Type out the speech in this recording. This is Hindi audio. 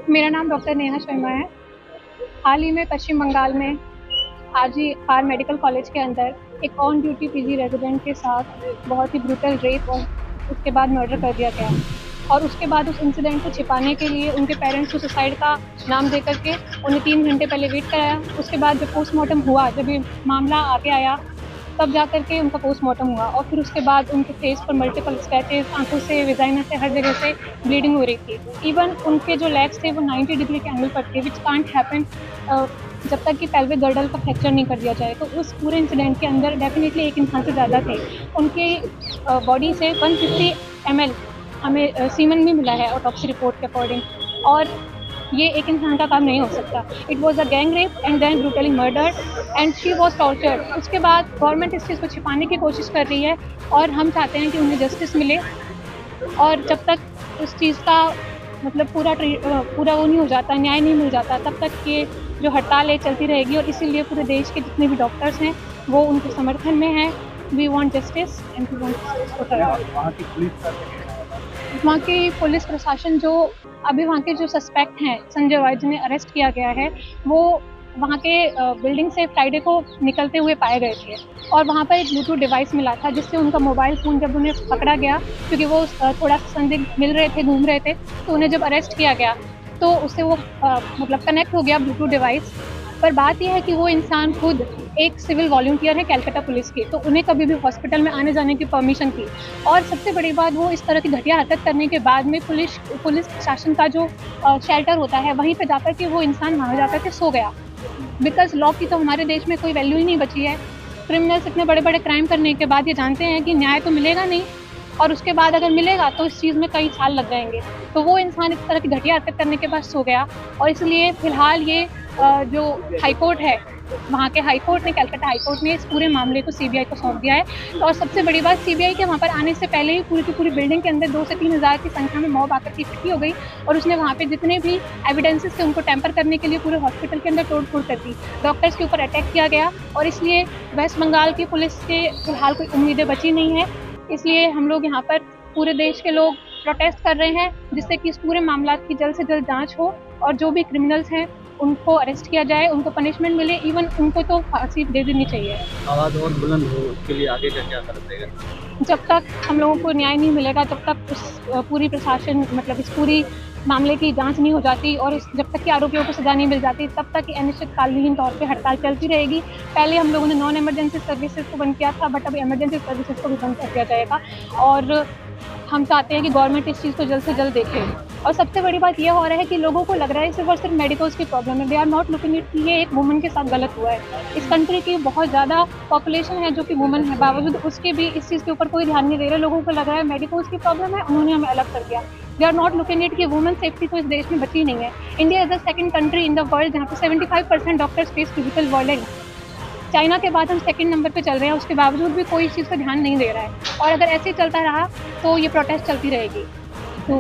मेरा नाम डॉक्टर नेहा शर्मा है। हाल ही में पश्चिम बंगाल में आरजी आर मेडिकल कॉलेज के अंदर एक ऑन ड्यूटी पीजी रेजिडेंट के साथ बहुत ही ब्रूटल रेप और उसके बाद मर्डर कर दिया गया। और उसके बाद उस इंसिडेंट को छिपाने के लिए उनके पेरेंट्स को सुसाइड का नाम दे करके उन्हें 3 घंटे पहले वेट कराया। उसके बाद जब पोस्टमार्टम हुआ, जब ये मामला आगे आया, तब जा करके उनका पोस्टमार्टम हुआ और फिर उसके बाद उनके फेस पर मल्टीपल स्क्रैचेस, आंखों से, वेजाइना से, हर जगह से ब्लीडिंग हो रही थी। इवन उनके जो लेग्स थे वो 90 डिग्री के एंगल पर थे, विच कांट हैपन जब तक कि पेल्विक गर्डल का फ्रैक्चर नहीं कर दिया जाए। तो उस पूरे इंसिडेंट के अंदर डेफिनेटली एक इंसान से ज़्यादा थे। उनके बॉडी से 150 ml हमें सीमन भी मिला है ऑटोप्सी रिपोर्ट के अकॉर्डिंग। और ये एक इंसान का काम नहीं हो सकता। It was a gang rape and then brutally murdered and she was tortured. उसके बाद गवर्नमेंट इस चीज़ को छिपाने की कोशिश कर रही है और हम चाहते हैं कि उन्हें जस्टिस मिले। और जब तक उस चीज़ का मतलब पूरा वो नहीं हो जाता, न्याय नहीं मिल जाता, तब तक ये जो हड़ताल है चलती रहेगी। और इसीलिए पूरे देश के जितने भी डॉक्टर्स हैं वो उनके समर्थन में हैं। We want justice and we want justice. वहाँ की पुलिस प्रशासन जो अभी वहाँ के जो सस्पेक्ट हैं संजय वाई जिन्हें अरेस्ट किया गया है, वो वहाँ के बिल्डिंग से फ्राइडे को निकलते हुए पाए गए थे। और वहाँ पर एक ब्लूटूथ डिवाइस मिला था जिससे उनका मोबाइल फ़ोन जब उन्हें पकड़ा गया, क्योंकि वो थोड़ा संदिग्ध मिल रहे थे, घूम रहे थे, तो उन्हें जब अरेस्ट किया गया तो उससे वो मतलब कनेक्ट हो गया ब्लूटूथ डिवाइस। पर बात यह है कि वो इंसान खुद एक सिविल वॉलंटियर है कैलकाटा पुलिस के, तो उन्हें कभी भी हॉस्पिटल में आने जाने की परमिशन थी। और सबसे बड़ी बात, वो इस तरह की घटिया हरकत करने के बाद में पुलिस प्रशासन का जो शेल्टर होता है वहीं पे जाकर के वो इंसान वहाँ जाकर के सो गया। बिकॉज लॉ की तो हमारे देश में कोई वैल्यू ही नहीं बची है। क्रिमिनल्स इतने बड़े बड़े क्राइम करने के बाद ये जानते हैं कि न्याय तो मिलेगा नहीं, और उसके बाद अगर मिलेगा तो इस चीज़ में कई साल लग जाएंगे। तो वो इंसान इस तरह की घटिया हरकत करने के बाद सो गया। और इसलिए फिलहाल ये जो हाईकोर्ट है, वहाँ के हाईकोर्ट ने, कैलकाटा हाईकोर्ट ने इस पूरे मामले को सीबीआई को सौंप दिया है। और सबसे बड़ी बात, सीबीआई के वहाँ पर आने से पहले ही पूरी की पूरी बिल्डिंग के अंदर 2 से 3 हज़ार की संख्या में मॉब आकर के इकट्ठी हो गई और उसने वहाँ पे जितने भी एविडेंसेस थे उनको टेम्पर करने के लिए पूरे हॉस्पिटल के अंदर तोड़-फोड़ कर दी। डॉक्टर्स के ऊपर अटैक किया गया और इसलिए वेस्ट बंगाल की पुलिस से फिलहाल कोई उम्मीदें बची नहीं है। इसलिए हम लोग यहाँ पर पूरे देश के लोग प्रोटेस्ट कर रहे हैं, जिससे कि इस पूरे मामला की जल्द से जल्द जांच हो और जो भी क्रिमिनल्स हैं उनको अरेस्ट किया जाए, उनको पनिशमेंट मिले, इवन उनको तो फांसी दे देनी चाहिए। आवाज़ और बुलंद हो, उसके लिए आगे का क्या करेगा? जब तक हम लोगों को न्याय नहीं मिलेगा, जब तक उस पूरी प्रशासन मतलब इस पूरी मामले की जांच नहीं हो जाती और जब तक कि आरोपियों को सजा नहीं मिल जाती, तब तक अनिश्चितकालीन तौर पे हड़ताल चलती रहेगी। पहले हम लोगों ने नॉन इमरजेंसी सर्विसेज को बंद किया था, बट अब इमरजेंसी सर्विसेज को भी बंद कर दिया जाएगा। और हम चाहते हैं कि गवर्नमेंट इस चीज़ को जल्द से जल्द देखे। और सबसे बड़ी बात यह हो रहा है कि लोगों को लग रहा है सिर्फ और सिर्फ मेडिकल्स की प्रॉब्लम है। They are not looking it कि ये एक वुमन के साथ गलत हुआ है। इस कंट्री की बहुत ज़्यादा पॉपुलेशन है जो कि वुमन है, बावजूद उसके भी इस चीज़ के ऊपर कोई ध्यान नहीं दे रहे। लोगों को लग रहा है मेडिकल्स की प्रॉब्लम है, उन्होंने हमें अलग कर दिया। They are not looking it कि वुमन सेफ्टी तो इस देश में बची नहीं है। India is the second country in the world जहाँ पे 75% doctors face physical violence. China के बाद हम सेकंड नंबर पे चल रहे हैं, उसके बावजूद भी कोई इस चीज़ पर ध्यान नहीं दे रहा है। और अगर ऐसे ही चलता रहा तो ये प्रोटेस्ट चलती रहेगी। तो